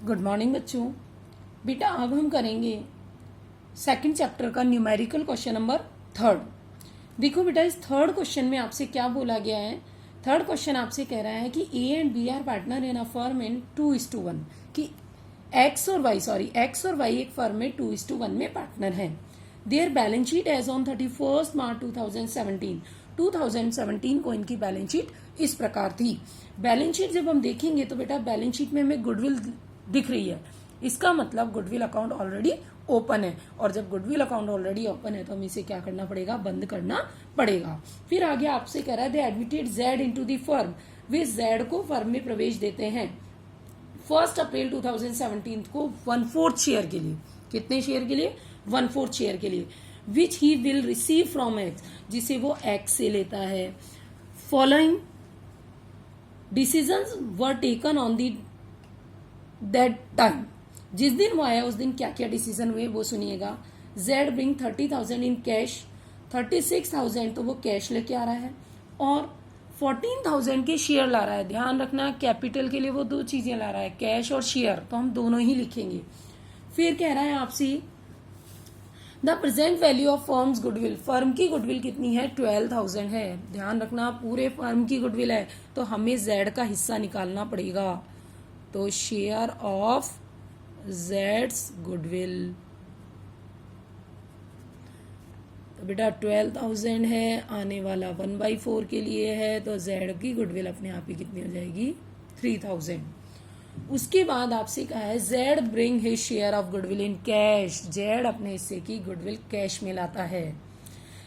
Good morning बच्चों। बेटा अब हम करेंगे सेकंड चैप्टर का न्यूमेरिकल क्वेश्चन नंबर 3। देखो बेटा, इस थर्ड क्वेश्चन में आपसे क्या बोला गया है। थर्ड क्वेश्चन आपसे कह रहा है कि A and B are partner in a firm in 2:1, कि एक्स और वाई एक फर्म में 2:1 में पार्टनर है। Their balance sheet as on 31 March 2017 को इनकी बैलेंस शीट इस प्रकार थी। बैलेंस शीट जब हम देखेंगे तो बेटा बैलेंस शीट में हमें गुडविल दिख रही है, इसका मतलब गुडविल अकाउंट ऑलरेडी ओपन है, और जब गुडविल अकाउंट ऑलरेडी ओपन है तो हमें इसे क्या करना पड़ेगा, बंद करना पड़ेगा। फिर आगे आपसे कह रहा है they admitted Z into the firm, वे जेड को फर्म में प्रवेश देते हैं 1 अप्रैल 2017 को 1/4 शेयर के लिए। कितने शेयर के लिए? 1/4 शेयर के लिए। Which he will receive from X, जिसे वो एक्स से लेता है। Following decisions were taken on the that time, जिस दिन वो आया उस दिन क्या क्या डिसीजन हुए वो सुनिएगा। जेड ब्रिंग 30,000 इन कैश, 36,000 तो वो कैश लेके आ रहा है, और 14,000 के शेयर ला रहा है। ध्यान रखना, कैपिटल के लिए वो दो चीजें ला रहा है, कैश और शेयर, तो हम दोनों ही लिखेंगे। फिर कह रहा है आपसे the present value of firms goodwill, firm की गुडविल कितनी है? 12,000 है। ध्यान रखना, पूरे फर्म की गुडविल है तो हमें जेड का हिस्सा निकालना पड़ेगा, तो शेयर ऑफ जेड्स गुडविल, तो बेटा 12,000 है, आने वाला 1/4 के लिए है, तो जेड की गुडविल अपने आप ही कितनी हो जाएगी? 3,000। उसके बाद आपसे कहा है Z bring his share of goodwill in cash, Z अपने हिस्से की गुडविल कैश में लाता है।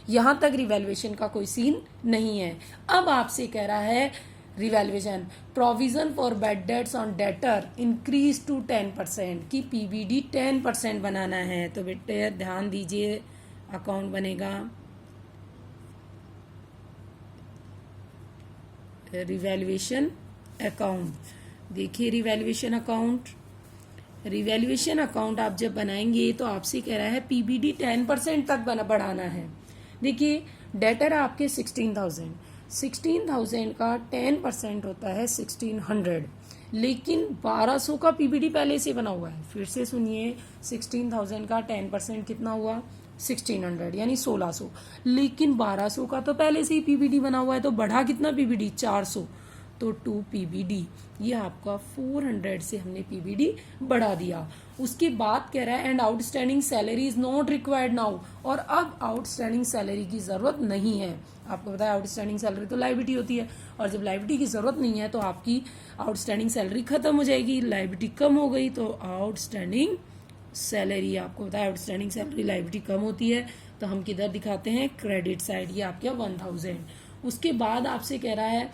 यहां तक रिवैल्यूएशन का कोई सीन नहीं है। अब आपसे कह रहा है revaluation, provision for bad debts on debtor increase to 10%, की पीबीडी 10% बनाना है। तो बेटे ध्यान दीजिए, अकाउंट बनेगा रिवैल्यूएशन अकाउंट। देखिए रिवैल्यूएशन अकाउंट आप जब बनाएंगे तो आपसे कह रहा है पीबीडी 10% तक बढ़ाना है। देखिए डेटर आपके 16,000 का 10% होता है 1600, लेकिन 1200 का पीबीडी पहले से बना हुआ है। फिर से सुनिए, 16,000 का 10% कितना हुआ? 1600 यानी 1600, लेकिन 1200 का तो पहले से ही पीबीडी बना हुआ है, तो बढ़ा कितना पीबीडी? 400, तो 2 पीबीडी, ये आपका 400 से हमने पीबीडी बढ़ा दिया। उसके बाद कह रहा है and outstanding salary is not required now, और अब आउटस्टैंडिंग सैलरी की जरूरत नहीं है। आपको पता है आउटस्टैंडिंग सैलरी तो लायबिलिटी होती है, और जब लायबिलिटी की जरूरत नहीं है तो आपकी आउटस्टैंडिंग सैलरी खत्म हो जाएगी, लायबिलिटी कम हो गई, तो आउटस्टैंडिंग सैलरी, आपको पता है आउटस्टैंडिंग सैलरी लायबिलिटी कम होती है, तो हम किधर दिखाते हैं? क्रेडिट साइड, ये आपके 1,000। उसके बाद आपसे कह रहा है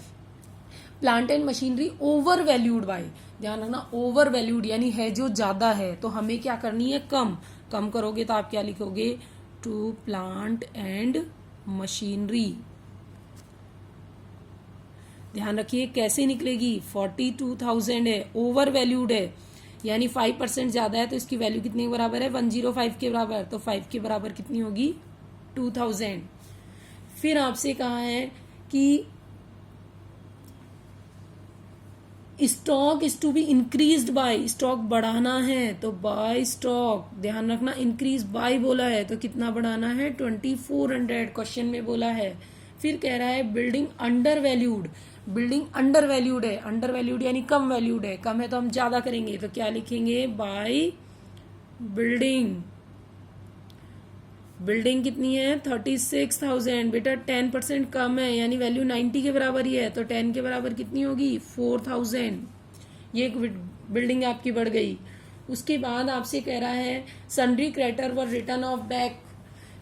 plant and machinery over valued bye, ध्यान रखना ओवर वैल्यूड यानी है जो ज्यादा है, तो हमें क्या करनी है? कम करोगे तो आप क्या लिखोगे? To plant and machinery. ध्यान रखिए कैसे निकलेगी, 42,000 है, ओवर वैल्यूड है यानी 5% ज्यादा है, तो इसकी वैल्यू कितने के बराबर है? 105 के बराबर, तो 5 के बराबर कितनी होगी? 2,000। फिर आपसे कहा है कि stock is to be increased by, stock बढ़ाना है तो बाय स्टॉक, ध्यान रखना इंक्रीज बाय बोला है तो कितना बढ़ाना है? 2400 क्वेश्चन में बोला है। फिर कह रहा है बिल्डिंग अंडर वैल्यूड है, अंडर वैल्यूड यानी कम वैल्यूड है, कम है तो हम ज्यादा करेंगे, तो क्या लिखेंगे? बाय बिल्डिंग कितनी है? 36,000, बेटा 10% कम है यानी वैल्यू 90 के बराबर ही है, तो 10 के बराबर कितनी होगी? 4,000। ये एक बिल्डिंग आपकी बढ़ गई। उसके बाद आपसे कह रहा है sundry creditor were return of back,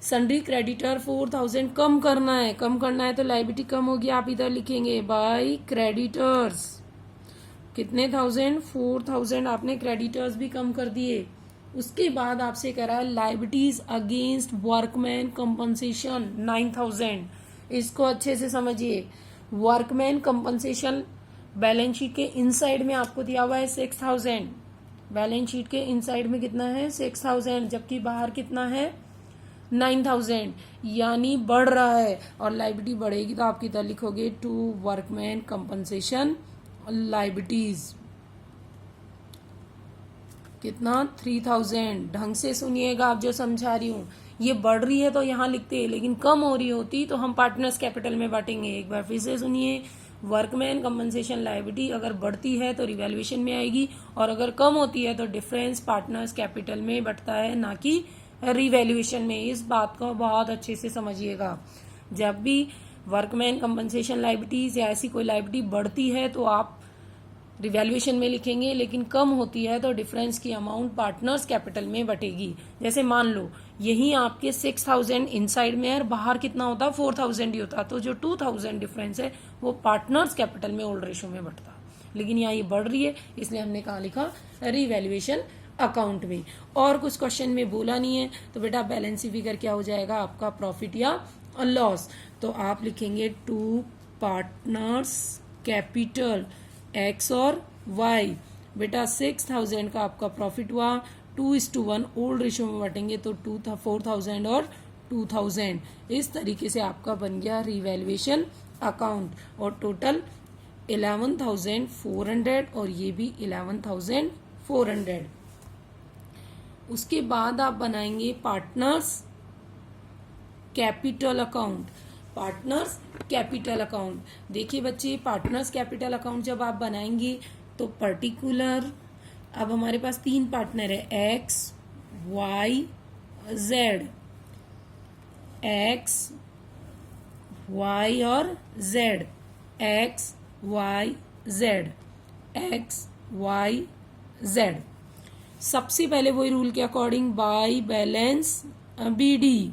sundry creditor 4,000 कम करना है तो लायबिलिटी कम होगी, आप इधर लिखेंगे बाय क्रेडिटर्स। कितने 4,000 आपने क्रेडिटर्स भी कम कर दिए। उसके बाद आपसे कह रहा है लाइबिलिटीज अगेंस्ट वर्कमैन कंपनसेशन 9,000, इसको अच्छे से समझिए। वर्कमैन कंपनसेशन बैलेंस शीट के इनसाइड में आपको दिया हुआ है 6,000, बैलेंस शीट के इनसाइड में कितना है? 6,000, जबकि बाहर कितना है? 9,000, यानी बढ़ रहा है, और लाइबिलिटी बढ़ेगी तो आप किधर लिखोगे? To workman compensation liabilities. कितना 3000। ढंग से सुनिएगा आप जो समझा रही हूँ। ये बढ़ रही है तो यहाँ लिखते हैं, लेकिन कम हो रही होती तो हम पार्टनर्स कैपिटल में बांटेंगे। एक बार फिर से सुनिए, वर्कमैन कंपनसेशन लायबिलिटी अगर बढ़ती है तो रिवैल्यूएशन में आएगी, और अगर कम होती है तो डिफरेंस पार्टनर्स कैपिटल में बढ़ता है, ना कि रिवैल्यूएशन में। इस बात को बहुत अच्छे से समझिएगा। जब भी वर्कमैन कंपनसेशन लायबिलिटीज या ऐसी कोई लायबिलिटी बढ़ती है तो आप रिवैल्यूएशन में लिखेंगे, लेकिन कम होती है तो डिफरेंस की अमाउंट पार्टनर्स कैपिटल में बटेगी। जैसे मान लो यही आपके 6000 इनसाइड में है और बाहर कितना होता, 4000 ही होता, तो जो 2000 डिफरेंस है वो पार्टनर्स कैपिटल में ओल्ड रेशो में बढ़ता। लेकिन यहाँ ये बढ़ रही है, इसलिए हमने कहा लिखा रिवैल्यूएशन अकाउंट में। और कुछ क्वेश्चन में बोला नहीं है तो बेटा बैलेंस फिगर क्या हो जाएगा आपका, प्रॉफिट या लॉस। तो आप लिखेंगे टू पार्टनर्स कैपिटल एक्स और वाई। बेटा 6000 का आपका प्रॉफिट हुआ, 2:1 ओल्ड रेशियो में बांटेंगे तो 4000 और 2000। इस तरीके से आपका बन गया रिवैल्यूएशन अकाउंट, और टोटल 11,400 और ये भी 11,400। उसके बाद आप बनाएंगे partners capital account. Partners capital account, देखिए बच्चे, पार्टनर्स कैपिटल अकाउंट जब आप बनाएंगे तो पर्टिकुलर, अब हमारे पास 3 पार्टनर है, X Y Z. X Y और Z, X Y Z, X Y Z. सबसे पहले वही रूल के according by balance BD.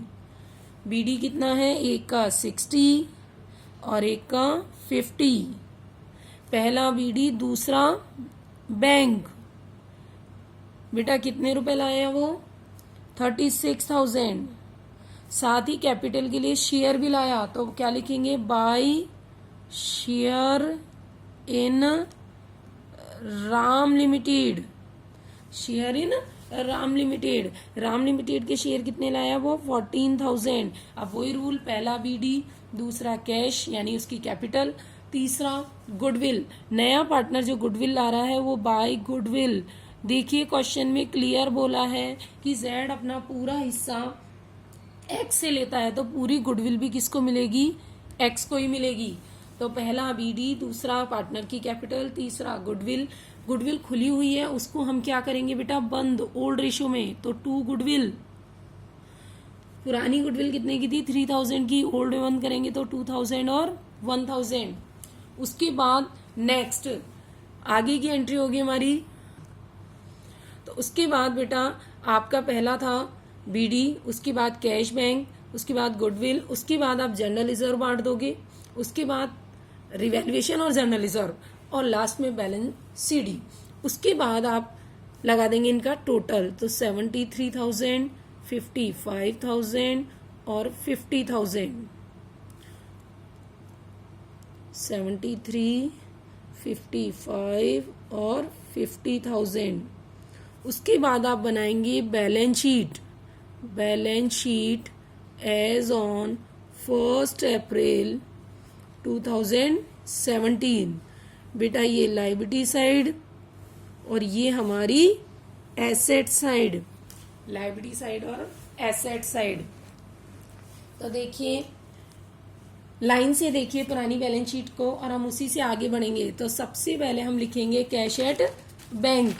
BD कितना है, एक का 60 और एक का 50। पहला बीडी, दूसरा बैंक। बेटा कितने रुपए लाया वो, 36,000। साथ ही कैपिटल के लिए शेयर भी लाया, तो क्या लिखेंगे, by share in Ram limited. Share in Ram limited. Ram limited के शेयर कितने लाया वो, 14,000। अब वही रूल, पहला बीडी, दूसरा कैश यानी उसकी कैपिटल, तीसरा गुडविल। नया पार्टनर जो गुडविल ला रहा है वो बाय गुडविल। देखिए क्वेश्चन में क्लियर बोला है कि जेड अपना पूरा हिस्सा एक्स से लेता है तो पूरी गुडविल भी किसको मिलेगी, एक्स को ही मिलेगी। तो पहला बीडी, दूसरा पार्टनर की कैपिटल, तीसरा गुडविल। गुडविल खुली हुई है, उसको हम क्या करेंगे बेटा, बंद ओल्ड रेशियो में, तो 2 गुडविल। पुरानी गुडविल कितने की थी, 3000 की, ओल्ड में बंद करेंगे तो 2000 और 1000। उसके बाद नेक्स्ट आगे की एंट्री होगी हमारी। तो उसके बाद बेटा आपका पहला था बीडी, उसके बाद कैश बैंक, उसके बाद गुडविल, उसके बाद आप जनरल रिजर्व बांट दोगे, उसके बाद रिवैल्यूएशन और जनरल रिजर्व, और लास्ट में बैलेंस सीडी। उसके बाद आप लगा देंगे इनका टोटल, तो 73,000, 55,000 और 50,000। 73, 55 और 50,000। उसके बाद आप बनाएंगे balance sheet. Balance sheet as on 1 April 2017। बेटा ये लायबिलिटी साइड और ये हमारी एसेट साइड, लायबिलिटी साइड और एसेट साइड। तो देखिए लाइन से देखिए पुरानी बैलेंस शीट को और हम उसी से आगे बढ़ेंगे। तो सबसे पहले हम लिखेंगे cash at bank.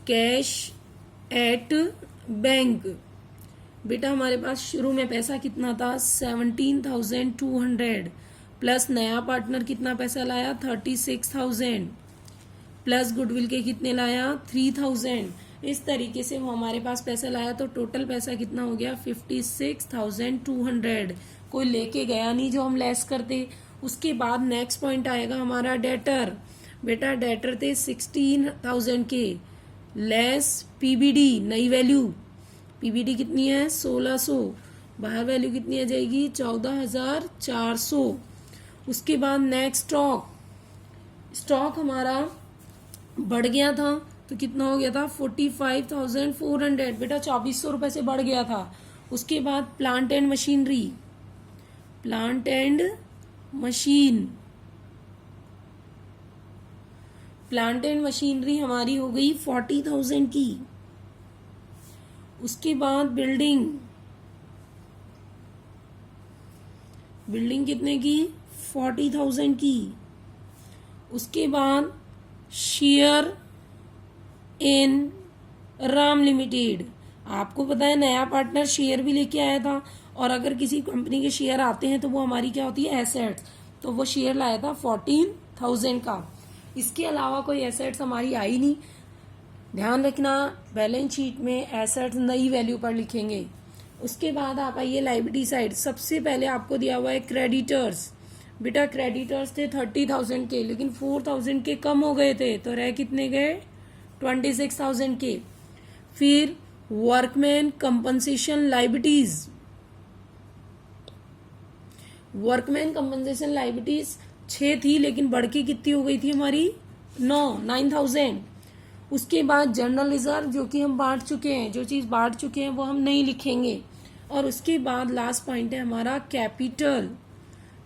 Cash at bank, बेटा हमारे पास शुरू में पैसा कितना था, 17,200, प्लस नया पार्टनर कितना पैसा लाया, 36,000, प्लस गुडविल के कितने लाया, 3,000। इस तरीके से वो हमारे पास पैसा लाया, तो टोटल पैसा कितना हो गया, 56,200। कोई लेके गया नहीं जो हम लेस करते। उसके बाद नेक्स्ट पॉइंट आएगा हमारा डेटर। बेटा डेटर थे 16,000 के, लेस पीबीडी नई वैल्यू। पीबीडी कितनी है, 1600, बाहर वैल्यू कितनी आ जाएगी, 14,400। उसके बाद नेक्स्ट स्टॉक। स्टॉक हमारा बढ़ गया था तो कितना हो गया था, 45,400। बेटा 2400 रुपए से बढ़ गया था। उसके बाद plant and machinery. Plant and machine plant and machinery हमारी हो गई 40,000 की। उसके बाद बिल्डिंग कितने की? 40,000 की। उसके बाद शेयर इन राम लिमिटेड, आपको पता है नया पार्टनर शेयर भी लेके आया था, और अगर किसी कंपनी के शेयर आते हैं तो वो हमारी क्या होती है? एसेट्स। तो वो शेयर लाया था 14,000 का। इसके अलावा कोई एसेट्स हमारी आई नहीं। ध्यान रखना, बैलेंस शीट में एसेट्स नई वैल्यू पर लिखेंगे। उसके बाद आप आइए लायबिलिटी साइड। सबसे पहले आपको दिया हुआ है क्रेडिटर्स। बेटा क्रेडिटर्स थे 30,000 के, लेकिन 4,000 के कम हो गए थे, तो रह कितने गए? 26,000 के। फिर workman compensation liabilities, workman compensation liabilities 6 थी, लेकिन बढ़ के कितनी हो गई थी हमारी? 9,000। उसके बाद जनरल रिजर्व, जो कि हम बांट चुके हैं, जो चीज बांट चुके हैं वो हम नहीं लिखेंगे। और उसके बाद लास्ट पॉइंट है हमारा कैपिटल।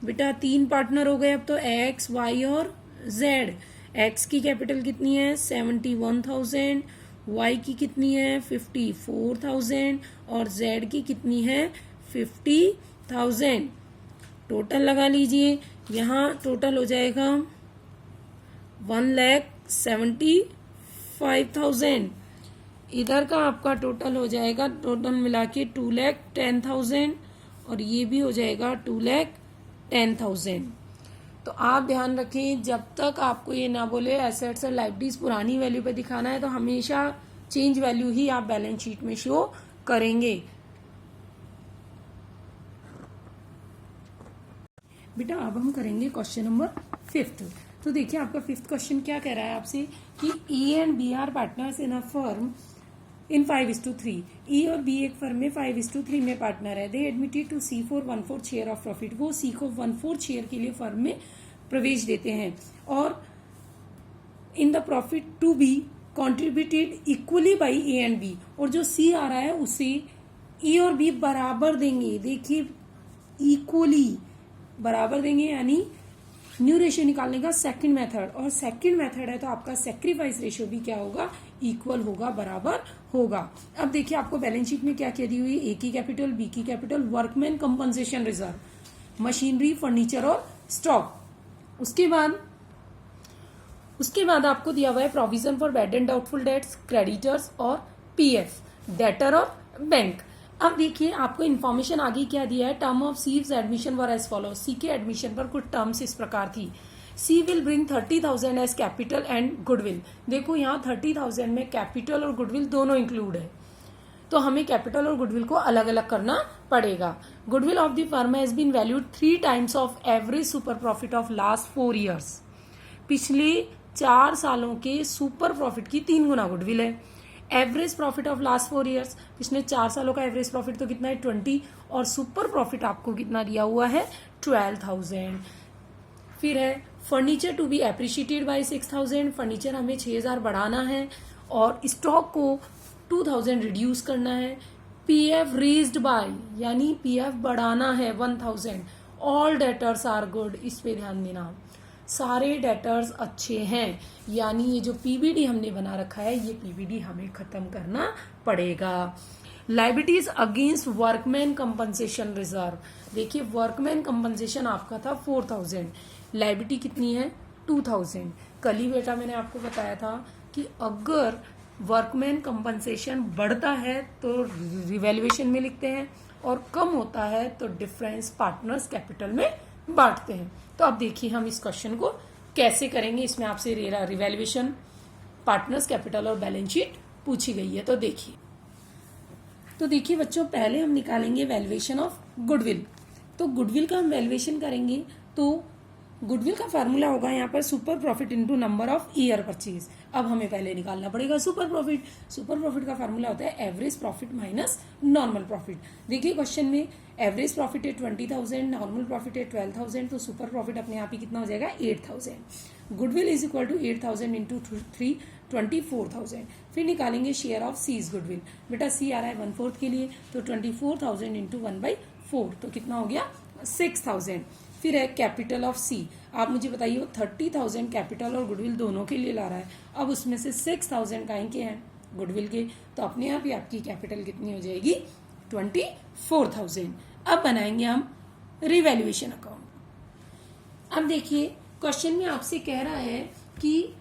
बेटा 3 पार्टनर हो गए अब तो, एक्स, वाई और जेड। एक्स की कैपिटल कितनी है? 71,000। वाई की कितनी है? 54,000। और जेड की कितनी है? 50,000। टोटल लगा लीजिए, यहाँ टोटल हो जाएगा 1,75,000। इधर का आपका टोटल हो जाएगा, टोटल मिला के 2,10,000, और ये भी हो जाएगा 2,10,000। तो आप ध्यान रखें, जब तक आपको ये ना बोले एसेट्स और लायबिलिटीज पुरानी वैल्यू पे दिखाना है, तो हमेशा चेंज वैल्यू ही आप बैलेंस शीट में शो करेंगे। बेटा अब हम करेंगे क्वेश्चन नंबर 5। तो देखिए आपका 5th क्वेश्चन क्या कह रहा है आपसे कि A and B are partners in a firm in 5:3। E और बी एक फर्म में 5:3 में पार्टनर है। They admitted to C for 1/4 share of profit. वो सी को 1/4 शेयर के लिए फर्म में प्रवेश देते हैं, और in the profit to be contributed equally by A and B. और जो सी आ रहा है उसे ई और बी बराबर देंगे। देखिए इक्वली बराबर देंगे, यानी न्यू रेशियो निकालने का सेकंड मेथड, और सेकंड मेथड है तो आपका सेक्रीफाइस रेशियो भी क्या होगा? इक्वल होगा, बराबर होगा। अब देखिए आपको बैलेंस शीट में क्या कह दी हुई? ए की कैपिटल, बी की capital, workman compensation reserve, machinery, furniture और स्टॉक। उसके बाद आपको दिया हुआ है provision for bad and doubtful debts, creditors और पीएफ, डेटर और बैंक। अब देखिए आपको इन्फॉर्मेशन आगे क्या दिया है? Term of C's admission were as follow. C के एडमिशन पर कुछ टर्म्स इस प्रकार थी। C will bring 30,000 as capital and goodwill. देखो यहाँ 30,000 में कैपिटल और गुडविल दोनों इंक्लूड है, तो हमें कैपिटल और गुडविल को अलग अलग करना पड़ेगा। Goodwill of the firm has been valued 3 times of average super profit of last 4 years। पिछले 4 सालों के सुपर प्रॉफिट की 3 गुना गुडविल है। Average profit of last 4 years, पिछले 4 सालों का एवरेज प्रॉफिट तो कितना है? 20, और सुपर प्रॉफिट आपको कितना दिया हुआ है? 12,000। फिर है furniture to be appreciated by 6,000। Furniture हमें 6,000 बढ़ाना है, और स्टॉक को 2,000 रिड्यूस करना है। पीएफ रेज्ड बाय, यानी पीएफ बढ़ाना है 1,000। ऑल डेटर्स आर गुड, इस पे ध्यान देना, सारे डेटर्स अच्छे हैं, यानी ये जो पीबीडी हमने बना रखा है ये पीबीडी हमें खत्म करना पड़ेगा। Liabilities against workman compensation reserve. देखिए वर्कमैन कंपनसेशन आपका था 4,000, लायबिलिटी कितनी है? 2,000। कल ही बेटा मैंने आपको बताया था कि अगर वर्कमैन कंपनसेशन बढ़ता है तो रिवैल्यूएशन में लिखते हैं, और कम होता है तो डिफरेंस पार्टनर्स कैपिटल में बांटते हैं। तो अब देखिए हम इस क्वेश्चन को कैसे करेंगे। इसमें आपसे रिवैल्यूएशन, पार्टनर्स कैपिटल और बैलेंस शीट पूछी गई है। तो देखिए बच्चों, पहले हम निकालेंगे वैल्यूएशन ऑफ गुडविल। तो गुडविल का हम वैल्यूएशन करेंगे, तो गुडविल का फार्मूला होगा यहाँ पर super profit into number of year purchase. अब हमें पहले निकालना पड़ेगा सुपर प्रॉफिट। सुपर प्रॉफिट का फार्मूला होता है average profit minus normal profit. देखिए क्वेश्चन में एवरेज प्रॉफिट है 20,000, नॉर्मल प्रॉफिट है 12,000, तो सुपर प्रॉफिट अपने आप ही कितना हो जाएगा? 8,000। Goodwill is equal to 8,000 into 3, 24,000। फिर निकालेंगे शेयर ऑफ सीज गुडविल। बेटा सी आ रहा है 1/4 के लिए, तो 24,000 इंटू 1/4, तो कितना हो गया? 6,000। फिर है कैपिटल ऑफ सी। आप मुझे बताइए वो 30,000 कैपिटल और गुडविल दोनों के लिए ला रहा है। अब उसमें से 6,000 काहे के हैं, गुडविल के, तो अपने आप ही आपकी कैपिटल कितनी हो जाएगी, 24,000। अब बनाएंगे हम रिवैल्यूएशन अकाउंट। अब देखिए क्वेश्चन में आपसे कह रहा है कि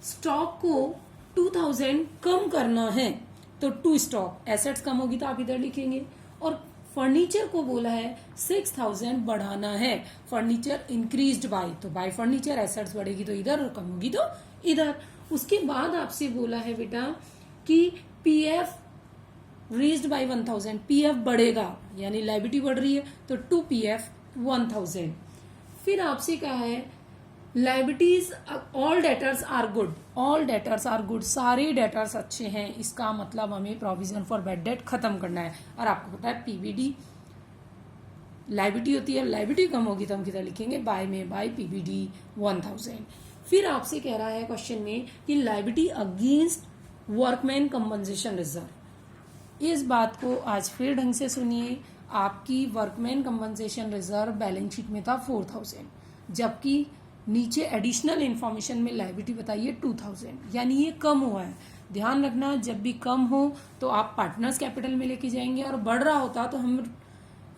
स्टॉक को 2,000 कम करना है, तो टू स्टॉक, एसेट्स कम होगी तो आप इधर लिखेंगे, और फर्नीचर को बोला है 6,000 बढ़ाना है, फर्नीचर इंक्रीज्ड बाय, तो बाय फर्नीचर, एसेट्स बढ़ेगी तो इधर और कम होगी तो इधर। उसके बाद आपसे बोला है बेटा कि पीएफ रेज्ड बाय 1,000, पीएफ बढ़ेगा यानी लायबिलिटी बढ़ रही है तो टू पीएफ 1,000। फिर आपसे कहा है liabilities, all debtors are good, all debtors are good, सारे डेटर्स अच्छे हैं, इसका मतलब हमें प्रोविजन फॉर बैड डेट खत्म करना है। और आपको पता है पीबीडी लायबिलिटी होती है, लायबिलिटी कम होगी तो हम किधर लिखेंगे, बाय में, बाय पीबीडी 1,000। फिर आपसे कह रहा है क्वेश्चन में कि liability against workman compensation reserve. इस बात को आज फिर ढंग से सुनिए, आपकी workman compensation reserve balance sheet में था 4,000, जबकि नीचे एडिशनल इंफॉर्मेशन में लायबिलिटी बताइए 2,000, यानी ये कम हुआ है। ध्यान रखना जब भी कम हो तो आप पार्टनर्स कैपिटल में लेके जाएंगे, और बढ़ रहा होता तो हम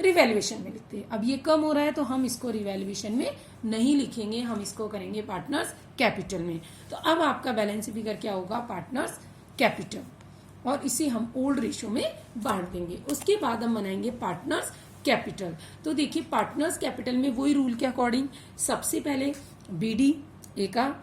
रिवैल्यूएशन में लिखते हैं। अब ये कम हो रहा है तो हम इसको रिवैल्यूएशन में नहीं लिखेंगे, हम इसको करेंगे पार्टनर्स कैपिटल में। तो अब आपका बैलेंस फिगर क्या होगा, पार्टनर्स कैपिटल, और इसे हम ओल्ड रेशियो में बांट देंगे। उसके बाद हम बनाएंगे पार्टनर्स कैपिटल। तो देखिए पार्टनर्स कैपिटल में वही रूल के अकॉर्डिंग सबसे पहले बीडी ए का,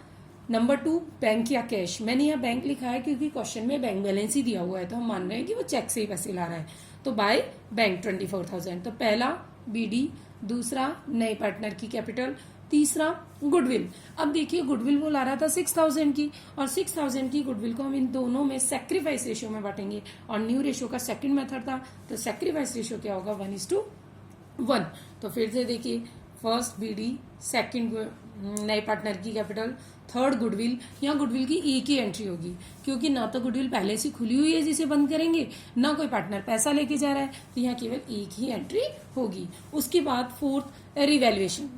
नंबर 2 बैंक या कैश। मैंने यहाँ बैंक लिखा है क्योंकि क्वेश्चन में बैंक बैलेंस ही दिया हुआ है, तो हम मान रहे हैं कि वो चेक से ही पैसे ला रहा है, तो बाय बैंक 24,000। तो पहला बीडी, दूसरा नए पार्टनर की कैपिटल, तीसरा गुडविल। अब देखिए गुडविल वो ला रहा था 6,000 की, और 6,000 की गुडविल को हम इन दोनों में सेक्रीफाइस रेशियो में बांटेंगे, और न्यू रेशियो का सेकंड मेथड था, तो सेक्रीफाइस रेशियो क्या होगा, 1:1। तो फिर से देखिए फर्स्ट बीडी, सेकंड नए पार्टनर की कैपिटल, थर्ड गुडविल। यहाँ गुडविल की एक ही एंट्री होगी क्योंकि ना तो गुडविल पहले से खुली हुई है जिसे बंद करेंगे, ना कोई पार्टनर पैसा लेके जा रहा है, तो यहाँ केवल एक ही एंट्री होगी। उसके बाद फोर्थ रिवैल्यूएशन।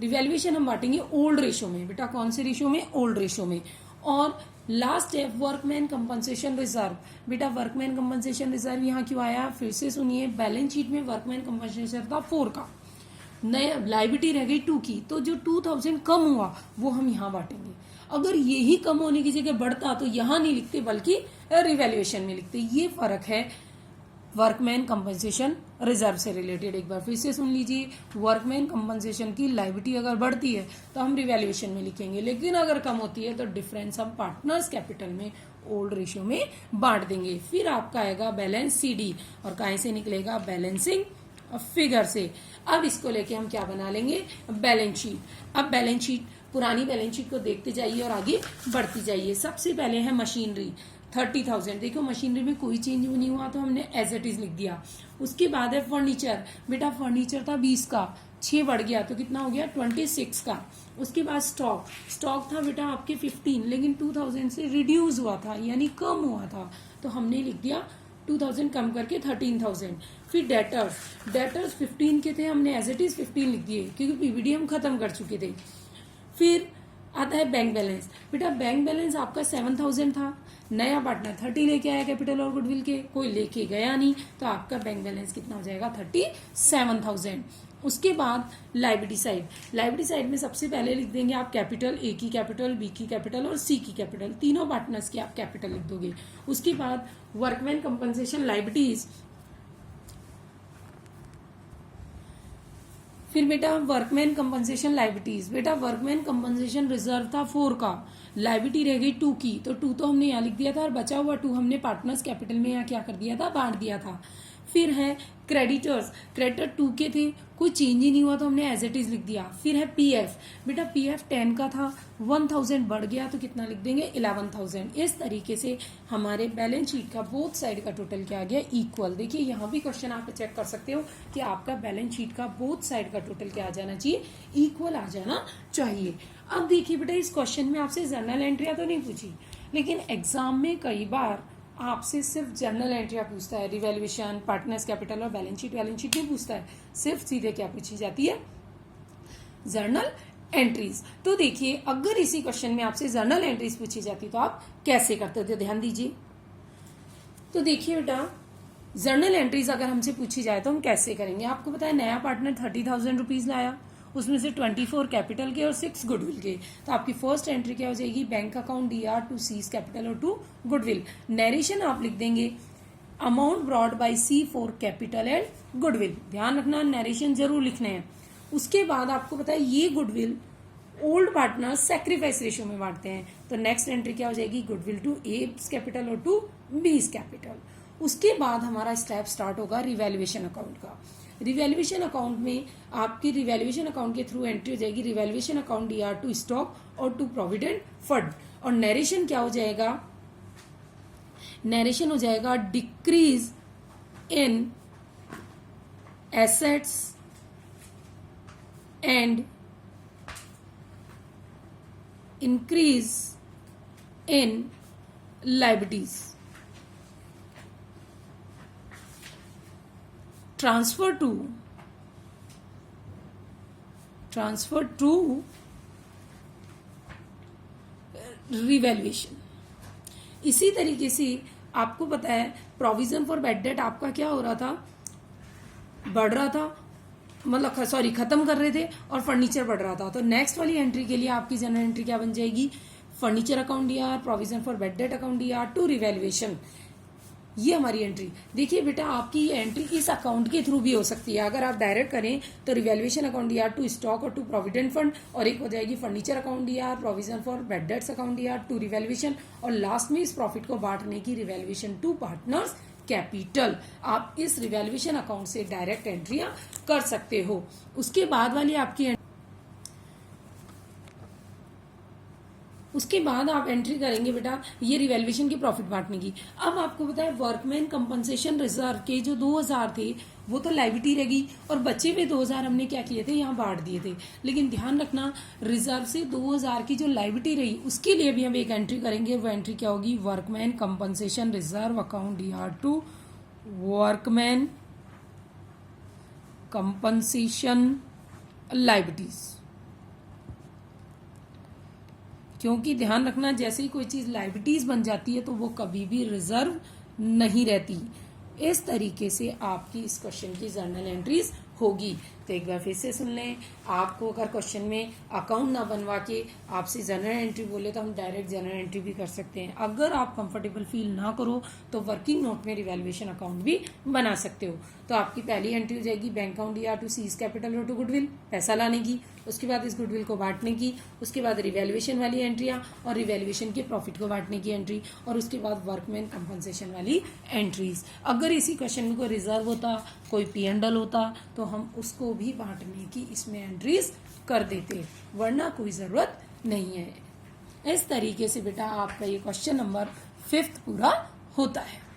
रिवैल्यूएशन हम बांटेंगे ओल्ड रेशियो में, बेटा कौन से रेशियो में, ओल्ड रेशियो में। और लास्ट है वर्कमैन कंपनसेशन रिजर्व। बेटा वर्कमैन कंपनसेशन रिजर्व यहाँ क्यों आया, फिर से सुनिए, बैलेंस शीट में वर्कमैन कंपनसेशन था 4 का, नया लायबिलिटी रह गई 2 की, तो जो 2,000 कम हुआ वो हम यहाँ बांटेंगे। अगर यही कम होने की जगह बढ़ता तो यहाँ नहीं लिखते बल्कि रिवैल्यूएशन में लिखते। ये फर्क है वर्कमैन कंपनसेशन रिजर्व से रिलेटेड। एक बार फिर से सुन लीजिए, वर्कमैन कंपनसेशन की लायबिलिटी अगर बढ़ती है तो हम रिवैल्यूएशन में लिखेंगे, लेकिन अगर कम होती है तो डिफरेंस हम पार्टनर्स कैपिटल में ओल्ड रेशियो में बांट देंगे। फिर आपका आएगा बैलेंस सीडी, और कहाँ से निकलेगा, बैलेंसिंग फिगर से। अब इसको लेके हम क्या बना लेंगे, बैलेंस शीट। अब बैलेंस शीट, पुरानी बैलेंस शीट को देखते जाइए और आगे बढ़ती जाइए। सबसे पहले है मशीनरी 30,000। देखो मशीनरी में कोई चेंज नहीं हुआ तो हमने एज इट इज लिख दिया। उसके बाद है फर्नीचर। बेटा फर्नीचर था 20 का, 6 बढ़ गया तो कितना हो गया, 26 का। उसके बाद स्टॉक, स्टॉक था बेटा आपके 15, लेकिन 2,000 से रिड्यूस हुआ था यानी कम हुआ था, तो हमने लिख दिया 2,000 कम करके 13,000। फिर डेटर्स, डेटर्स 15 के थे, हमने एज इट इज 15 लिख दिए क्योंकि पीवीडी हम खत्म कर चुके थे। फिर आता है बैंक बैलेंस। बेटा बैंक बैलेंस आपका 7,000 था, नया पार्टनर 30 लेके आया कैपिटल और गुडविल के, कोई लेके गया नहीं, तो आपका बैंक बैलेंस कितना हो जाएगा, 37,000। उसके बाद लायबिलिटी साइड, लायबिलिटी साइड में सबसे पहले लिख देंगे आप कैपिटल, ए की कैपिटल, बी की कैपिटल और सी की कैपिटल, तीनों पार्टनर्स की आप कैपिटल लिख दोगे। उसके बाद वर्कमैन कंपनसेशन लायबिलिटीज, फिर बेटा वर्कमैन कंपनसेशन लायबिलिटीज। बेटा वर्कमैन कंपनसेशन रिजर्व था 4 का, लायबिलिटी रह गई 2 की, तो 2 तो हमने यहाँ लिख दिया था और बचा हुआ 2 हमने पार्टनर्स कैपिटल में यहाँ क्या कर दिया था, बांट दिया था। फिर है क्रेडिटर्स, क्रेडिटर 2 के थे, कोई चेंज ही नहीं हुआ तो हमने एज इट इज लिख दिया। फिर है पीएफ, बेटा पीएफ 10 का था, 1,000 बढ़ गया तो कितना लिख देंगे, 11,000। इस तरीके से हमारे बैलेंस शीट का बोथ साइड का टोटल क्या आ गया, इक्वल। देखिए यहाँ भी क्वेश्चन आप चेक कर सकते हो कि आपका बैलेंस शीट का बोथ साइड का टोटल क्या आ जाना चाहिए, इक्वल आ जाना चाहिए। अब देखिए बेटा इस क्वेश्चन में आपसे जर्नल एंट्रियां तो नहीं पूछी, लेकिन एग्जाम में कई बार आपसे सिर्फ जर्नल एंट्रियां पूछता है, रिवैल्यूएशन, पार्टनर्स कैपिटल और बैलेंस शीट नहीं पूछता है, सिर्फ सीधे क्या पूछी जाती है, जर्नल एंट्रीज। तो देखिए अगर इसी क्वेश्चन में आपसे जर्नल एंट्रीज पूछी जाती तो आप कैसे करते थे, ध्यान दीजिए। तो देखिए बेटा जर्नल एंट्रीज अगर हमसे पूछी जाए तो हम कैसे करेंगे। आपको पता है नया पार्टनर 30,000 रुपीज लाया, उसमें से 24 कैपिटल के और 6 गुडविल के। तो आपकी फर्स्ट एंट्री क्या हो जाएगी, bank account DR to C's capital और टू गुडविल। नरेशन आप लिख देंगे amount brought by C for capital and goodwill. ध्यान रखना नरेशन जरूर लिखने हैं। उसके बाद आपको पता है ये goodwill old partner sacrifice ratio में बांटते हैं। तो नेक्स्ट एंट्री क्या हो जाएगी, गुडविल टू A कैपिटल और टू B कैपिटल। उसके बाद हमारा स्टेप स्टार्ट होगा रिवैल्यूएशन अकाउंट का। रिवैल्यूएशन अकाउंट में आपकी रिवैल्यूएशन अकाउंट के थ्रू एंट्री हो जाएगी revaluation account DR to stock और टू प्रोविडेंट फंड। और नरेशन क्या हो जाएगा, नरेशन हो जाएगा decrease in assets and increase in liabilities. Transfer to revaluation. इसी तरीके से आपको पता है प्रोविजन फॉर बैड डेट आपका क्या हो रहा था, बढ़ रहा था, मतलब सॉरी खत्म कर रहे थे, और फर्नीचर बढ़ रहा था। तो नेक्स्ट वाली एंट्री के लिए आपकी जनरल एंट्री क्या बन जाएगी, furniture account DR, provision for bad debt account DR to revaluation. ये हमारी एंट्री। देखिए बेटा आपकी ये एंट्री इस अकाउंट के थ्रू भी हो सकती है। अगर आप डायरेक्ट करें तो revaluation account DR to stock और टू प्रोविडेंट फंड, और एक हो जाएगी furniture account DR, provision for bad debts account DR to revaluation, और लास्ट में इस प्रॉफिट को बांटने की रिवैल्यूएशन टू पार्टनर्स कैपिटल। आप इस रिवैल्यूएशन अकाउंट से डायरेक्ट एंट्रियां कर सकते हो। उसके बाद वाली आपकी उसके बाद आप एंट्री करेंगे बेटा ये रिवैल्यूएशन की प्रॉफिट बांटने की। अब आपको पता है वर्कमैन कंपनसेशन रिजर्व के जो 2,000 थे वो तो लायबिलिटी रहेगी, और बचे हुए 2,000 हमने क्या किए थे, यहाँ बांट दिए थे। लेकिन ध्यान रखना रिजर्व से 2,000 की जो लायबिलिटी रही उसके लिए भी हम एक एंट्री करेंगे। वो एंट्री क्या होगी, workman compensation reserve account DR to workman compensation liabilities. क्योंकि ध्यान रखना जैसे ही कोई चीज लायबिलिटीज बन जाती है तो वो कभी भी रिजर्व नहीं रहती। इस तरीके से आपकी इस क्वेश्चन की जर्नल एंट्रीज होगी। तो एक बार फिर से सुन लें, आपको अगर क्वेश्चन में अकाउंट ना बनवा के आपसे जनरल एंट्री बोले तो हम डायरेक्ट जनरल एंट्री भी कर सकते हैं। अगर आप कंफर्टेबल फील ना करो तो वर्किंग नोट में रिवैल्यूएशन अकाउंट भी बना सकते हो। तो आपकी पहली एंट्री हो जाएगी bank account DR to C's capital और टू गुडविल, पैसा लाने की। उसके बाद इस गुडविल को बांटने की। उसके बाद रिवैल्यूएशन वाली एंट्रियां और रिवैल्यूएशन के प्रॉफिट को बांटने की एंट्री, और उसके बाद वर्कमैन कंपनसेशन वाली एंट्रीज। अगर इसी क्वेश्चन में कोई रिजर्व होता, कोई P&L होता तो हम उसको भी बांटने की इसमें एंट्रीज कर देते, वरना कोई जरूरत नहीं है। इस तरीके से बेटा आपका ये क्वेश्चन नंबर 5 पूरा होता है।